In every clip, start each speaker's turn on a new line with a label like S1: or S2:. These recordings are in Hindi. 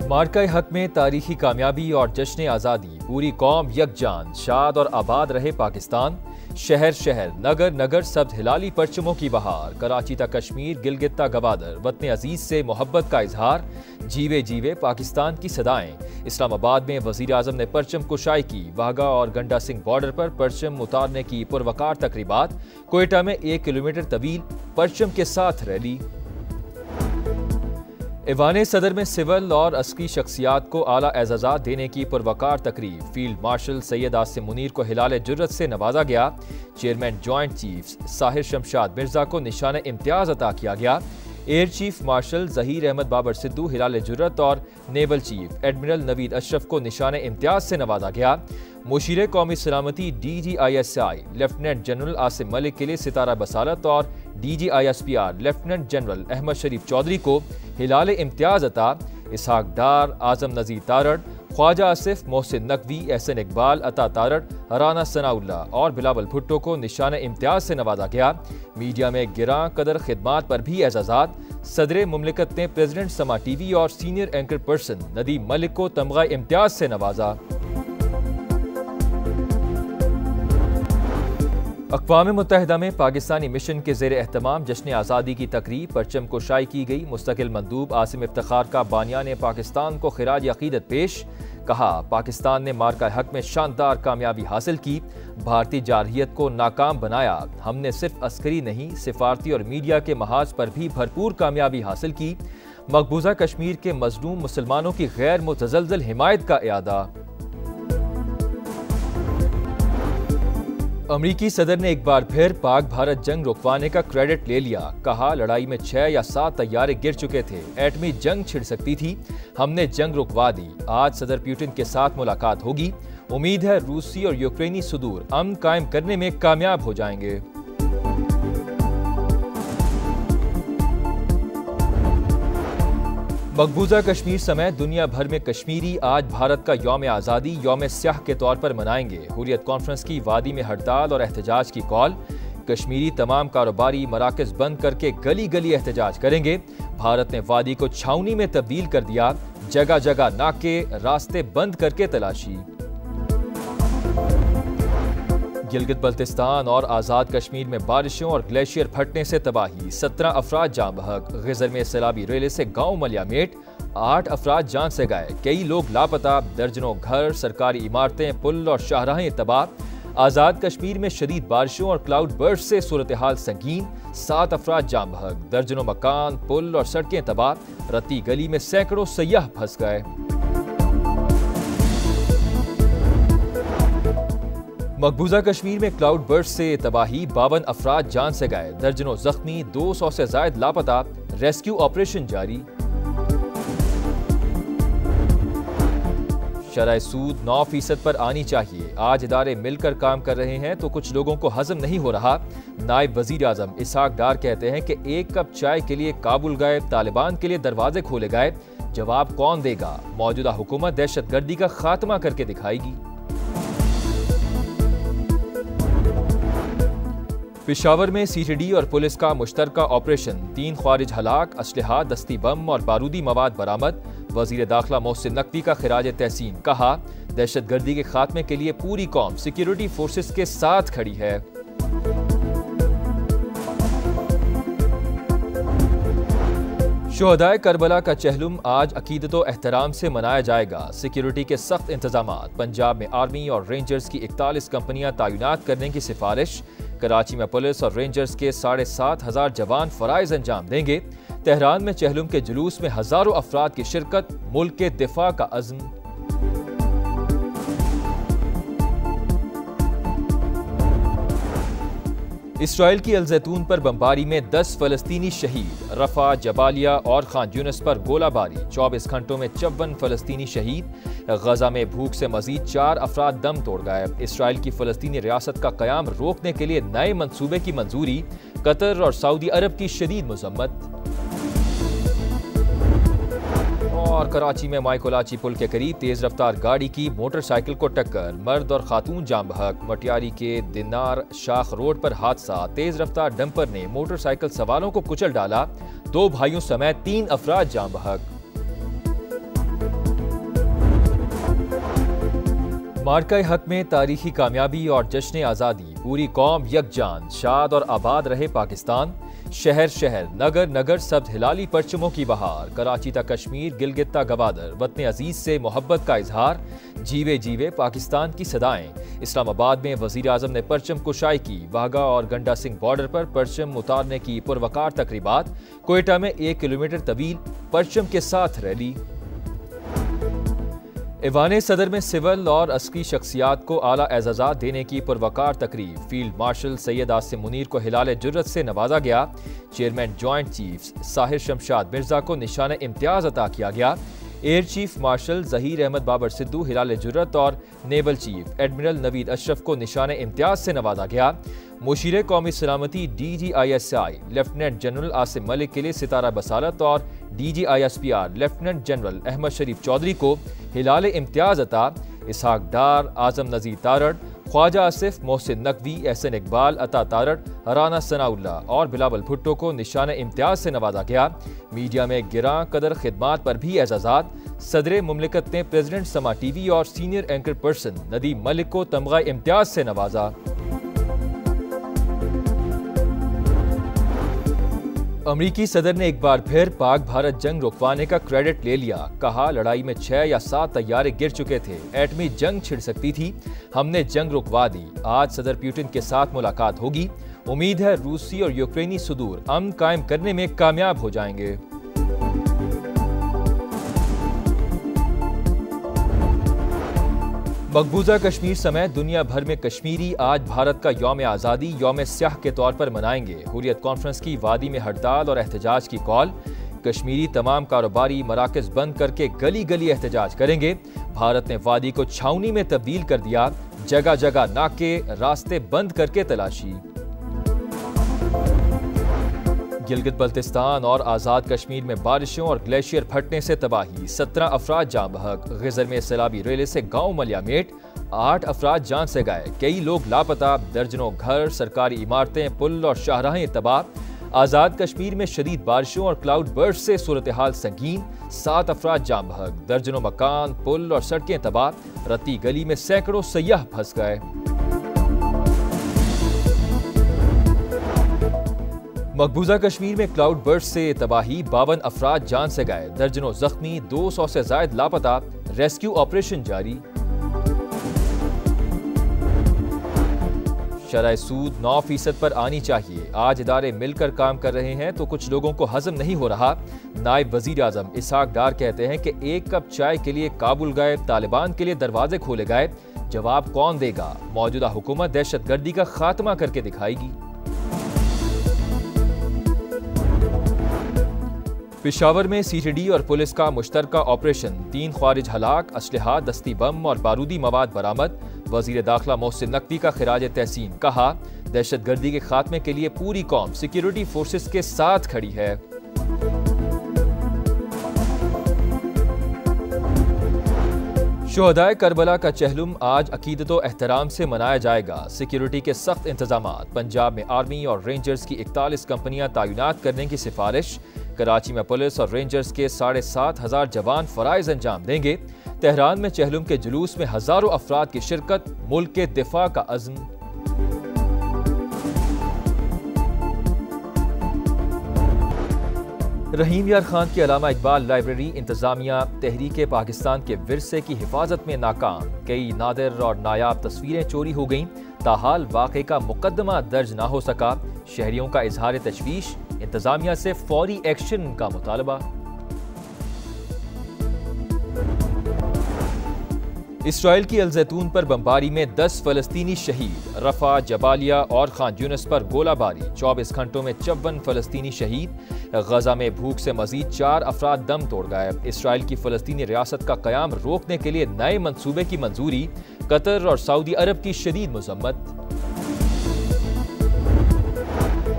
S1: मार्का हक में तारीखी कामयाबी और जश्न आज़ादी, पूरी कौम यकजान, शाद और आबाद रहे पाकिस्तान। शहर शहर, नगर नगर सब्ज हिलाली परचमों की बहार। कराची तक कश्मीर, गिलगित तक गवादर, वतन अजीज से मोहब्बत का इजहार। जीवे जीवे पाकिस्तान की सदाएं। इस्लामाबाद में वजीर आजम ने परचम कुशाई की। वाघा और गंडा सिंह बॉर्डर पर परचम उतारने की पुरवकार तकरीबात। कोयटा में 1 किलोमीटर तवील परचम के साथ रैली। ईवान सदर में सिविल और अस्करी शख्सियात को आला एजाज़ात देने की पुरवकार तकरीब। फील्ड मार्शल सैयद आसिम मुनीर को हिलाल जुर्रत से नवाजा गया। Chairman joint chiefs Sahir Shamshad Mirza को निशान इम्तियाज अता किया गया। Air chief marshal Zaheer Ahmed Babar Sidhu Hilal Jurrat और naval chief admiral Naveed Ashraf को निशान इम्तियाज से नवाजा गया। मुशीर कौमी सलामती DGISI lieutenant general Asim Malik के लिए सितारा बसालत और DGISPR लेफ्टिनेंट जनरल अहमद शरीफ चौधरी को हिलाल इम्तियाज अता। इसहाक डार, आजम नजीर तारड़, ख्वाजा आसिफ, मोहसिन नकवी, एहसन इकबाल, अता तारड़, राना सनाउल्ला और बिलावल भुट्टो को निशान इम्तियाज से नवाजा गया। मीडिया में गिरां कदर खिदमात पर भी एजाजात। सदर मुमलिकत ने प्रेसिडेंट समा TV और senior anchor person Nadeem Malik को तमगा इम्तियाज से नवाजा। अक़वाम मुत्तहिदा में पाकिस्तानी मिशन के ज़ेर एहतमाम जश्न आज़ादी की तकरीब परचम कुशाई की गई। मुस्तकिल मंदूब आसिम इफ्तिखार का बानियान पाकिस्तान को खिराज अक़ीदत पेश। कहा, पाकिस्तान ने मार्का हक में शानदार कामयाबी हासिल की, भारतीय जारहियत को नाकाम बनाया। हमने सिर्फ अस्करी नहीं, सिफारती और मीडिया के महाज पर भी भरपूर कामयाबी हासिल की। मकबूजा कश्मीर के मजलूम मुसलमानों की गैर मुतज़लज़ल हिमायत का इयादा। अमरीकी सदर ने एक बार फिर पाक भारत जंग रुकवाने का क्रेडिट ले लिया। कहा, लड़ाई में 6 या 7 तैयारे गिर चुके थे, एटमी जंग छिड़ सकती थी, हमने जंग रुकवा दी। आज सदर पुतिन के साथ मुलाकात होगी। उम्मीद है रूसी और यूक्रेनी सुदूर अमन कायम करने में कामयाब हो जाएंगे। मकबूजा कश्मीर समेत दुनिया भर में कश्मीरी आज भारत का यौम आज़ादी यौम स्याह के तौर पर मनाएंगे। हुर्रियत कॉन्फ्रेंस की वादी में हड़ताल और एहतजाज की कॉल। कश्मीरी तमाम कारोबारी मराकज़ बंद करके गली गली एहतजाज करेंगे। भारत ने वादी को छावनी में तब्दील कर दिया। जगह जगह नाके, रास्ते बंद करके तलाशी। गिलगित बल्तिस्तान और आज़ाद कश्मीर में बारिशों और ग्लेशियर फटने से तबाही। 17 अफराद जान बहक। गिजर में सैलाबी रेले से गांव मलियामेट 8 अफराद जान से गए, कई लोग लापता। दर्जनों घर, सरकारी इमारतें, पुल और शाहराहें तबाह। आज़ाद कश्मीर में शदीद बारिशों और क्लाउड बर्स्ट से सूरत हाल संगीन। 7 अफराद जान बहक। दर्जनों मकान, पुल और सड़कें तबाह। रत्ती गली में सैकड़ों सयाह फंस गए। मकबूजा कश्मीर में क्लाउड बर्स्ट से तबाही। 52 अफराद जान से गए, दर्जनों जख्मी, 200 से जायद लापता। रेस्क्यू ऑपरेशन जारी। शरह सूद 9% पर आनी चाहिए। आज इदारे मिलकर काम कर रहे हैं तो कुछ लोगों को हजम नहीं हो रहा। नायब वजीर आजम इसहाक डार कहते हैं कि 1 कप चाय के लिए काबुल गए, तालिबान के लिए दरवाजे खोले गए। जवाब कौन देगा? मौजूदा हुकूमत दहशतगर्दी का खात्मा करके दिखाएगी। पेशावर में CTD और पुलिस का मुश्तरका ऑपरेशन। 3 ख्वारिज हलाक, असलहा, दस्ती बम और बारूदी मवाद बरामद। वजीर दाखिला मोहसिन नकवी का खिराज तहसीन। कहा, दहशतगर्दी के खात्मे के लिए पूरी कौम सिक्योरिटी फोर्सेस के साथ खड़ी है। शुहदाए करबला का चहलुम आज अकीदतो एहतराम से मनाया जाएगा। सिक्योरिटी के सख्त इंतजामात। पंजाब में आर्मी और रेंजर्स की 41 कंपनियां तैनात करने की सिफारिश। कराची में पुलिस और रेंजर्स के 7,500 जवान फराइज अंजाम देंगे। तेहरान में चहलुम के जुलूस में हजारों अफराद की शिरकत। मुल्क के दिफा का अज़्म। इसराइल की अल-जैतून पर बमबारी में 10 फलस्तीनी शहीद। रफा, जबालिया और खान यूनिस पर गोलाबारी। 24 घंटों में 54 फलस्तीनी शहीद। गजा में भूख से मजीद 4 अफराद दम तोड़ गए। इसराइल की फलस्तीनी रियासत का कयाम रोकने के लिए नए मंसूबे की मंजूरी। कतर और सऊदी अरब की शदीद मजम्मत। और कराची में माइकोलाची पुल के करीब तेज रफ्तार गाड़ी की मोटरसाइकिल को टक्कर। मर्द और खातून जाम बहक। मटियारी के दिनार शाख रोड पर हादसा। तेज रफ्तार डंपर ने मोटरसाइकिल सवारों को कुचल डाला। 2 भाइयों समेत 3 अफराद जाम बहक। मार्का हक में तारीखी कामयाबी और जश्न आज़ादी, पूरी कौम यकजान, शाद और आबाद रहे पाकिस्तान। शहर शहर, नगर नगर सब हिलाली परचमों की बहार। कराची तक कश्मीर, गिलगित तक गवादर, वतन अजीज से मोहब्बत का इजहार। जीवे जीवे पाकिस्तान की सदाएं। इस्लामाबाद में वजीर आजम ने परचम कुशाई की। वाघा और गंडा सिंह बॉर्डर पर परचम उतारने की पुरवकार तकरीबात। कोयटा में 1 किलोमीटर तवील परचम के साथ रैली। ईवान सदर में सिविल और अस्करी शख्सियात को आला एजाज़ात देने की पुरवकार तकरीब। फील्ड मार्शल सैयद आसिम मुनीर को हिलाल जुर्रत से नवाजा गया। Chairman joint chiefs Sahir Shamshad Mirza को निशान इम्तियाज अता किया गया। Air chief marshal Zaheer Ahmed Babar Sidhu Hilal Jurrat और naval chief admiral Naveed Ashraf को निशान इम्तियाज से नवाजा गया। मुशीर कौमी सलामती DGISI lieutenant general Asim Malik के लिए सितारा बसालत और DGISPR लेफ्टिनेंट जनरल अहमद शरीफ चौधरी को हिलाल इम्तियाज अता। इसहाक डार, आजम नजीर तारड़, ख्वाजा आसिफ, मोहसिन नकवी, एहसन इकबाल, अता तारड़, राना सनाउल्ला और बिलावल भुट्टो को निशान इम्तियाज से नवाजा गया। मीडिया में गिरां कदर खिदमात पर भी एजाजात। सदर मुमलिकत ने प्रेसिडेंट समा TV और senior anchor person Nadeem Malik को तमगा इम्तियाज से नवाजा। अमरीकी सदर ने एक बार फिर पाक भारत जंग रुकवाने का क्रेडिट ले लिया। कहा, लड़ाई में 6 या 7 तैयारे गिर चुके थे, एटमी जंग छिड़ सकती थी, हमने जंग रुकवा दी। आज सदर पुतिन के साथ मुलाकात होगी। उम्मीद है रूसी और यूक्रेनी सुदूर अमन कायम करने में कामयाब हो जाएंगे। मकबूजा कश्मीर समेत दुनिया भर में कश्मीरी आज भारत का यौम आज़ादी, यौम स्याह के तौर पर मनाएंगे। हुर्रियत कॉन्फ्रेंस की वादी में हड़ताल और एहतजाज की कॉल। कश्मीरी तमाम कारोबारी मराकज़ बंद करके गली गली एहतजाज करेंगे। भारत ने वादी को छावनी में तब्दील कर दिया। जगह जगह नाके, रास्ते बंद करके तलाशी। गिलगित बल्तिस्तान और आज़ाद कश्मीर में बारिशों और ग्लेशियर फटने से तबाही। 17 अफराद जान बहक। गिजर में सैलाबी रेले से गांव मलियामेट 8 अफराद जान से गए, कई लोग लापता। दर्जनों घर, सरकारी इमारतें, पुल और शाहराहें तबाह। आज़ाद कश्मीर में शदीद बारिशों और क्लाउड बर्स्ट से सूरत हाल संगीन। 7 अफराद जान बहक। दर्जनों मकान, पुल और सड़कें तबाह। रत्ती गली में सैकड़ों सयाह फंस गए। मकबूजा कश्मीर में क्लाउड बर्स्ट से तबाही। 52 अफराद जान से गए, दर्जनों जख्मी, 200 से जायद लापता। रेस्क्यू ऑपरेशन जारी। शरह सूद 9% पर आनी चाहिए। आज इदारे मिलकर काम कर रहे हैं तो कुछ लोगों को हजम नहीं हो रहा। नायब वजीर आजम इसहाक डार कहते हैं कि 1 कप चाय के लिए काबुल गए, तालिबान के लिए दरवाजे खोले गए। जवाब कौन देगा? मौजूदा हुकूमत दहशतगर्दी का खात्मा करके दिखाएगी। पेशावर में CTD और पुलिस का मुश्तरका ऑपरेशन। 3 ख्वारिज हलाक, असलहा, दस्ती बम और बारूदी मवाद बरामद। वजीर दाखिला मोहसिन नकवी का खिराज तहसीन। कहा, दहशतगर्दी के खात्मे के लिए पूरी कौम सिक्योरिटी फोर्सेस के साथ खड़ी है। शुहदाए करबला का चहलुम आज अकीदत व एहतराम से मनाया जाएगा। सिक्योरिटी के सख्त इंतजामात। पंजाब में आर्मी और रेंजर्स की 41 कंपनियां तैनात करने की सिफारिश। कराची में पुलिस और रेंजर्स के 7,500 जवान फराइज अंजाम देंगे। तेहरान में चहलुम के जुलूस में हजारों अफराद की शिरकत। मुल्क के दिफा का अज़्म। रहीम यार खान की अलामा इकबाल लाइब्रेरी इंतजामिया तहरीक पाकिस्तान के विरसे की हिफाजत में नाकाम। कई नादिर और नायाब तस्वीरें चोरी हो गईं। ताहाल वाक़े का मुकदमा दर्ज ना हो सका। शहरियों का इजहार तशवीश। इंतजामिया से फौरी एक्शन का मुतालबा। इसराइल की अल-जैतून पर बमबारी में 10 फलस्तीनी शहीद। रफा, जबालिया और खान यूनिस पर गोलाबारी। 24 घंटों में 54 फलस्तीनी शहीद। गजा में भूख से मजीद 4 अफराद दम तोड़ गए। इसराइल की फलस्तीनी रियासत का कयाम रोकने के लिए नए मंसूबे की मंजूरी। कतर और सऊदी अरब की शदीद मजम्मत।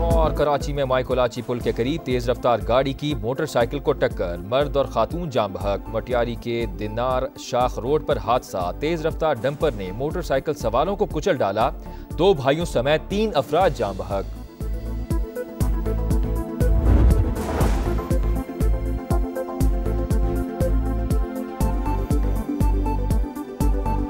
S1: और कराची में माइकोलाची पुल के करीब तेज रफ्तार गाड़ी की मोटरसाइकिल को टक्कर। मर्द और खातून जाम बहक। मटियारी के दिनार शाख रोड पर हादसा। तेज रफ्तार डंपर ने मोटरसाइकिल सवारों को कुचल डाला। 2 भाइयों समेत 3 अफराद जाम बहक।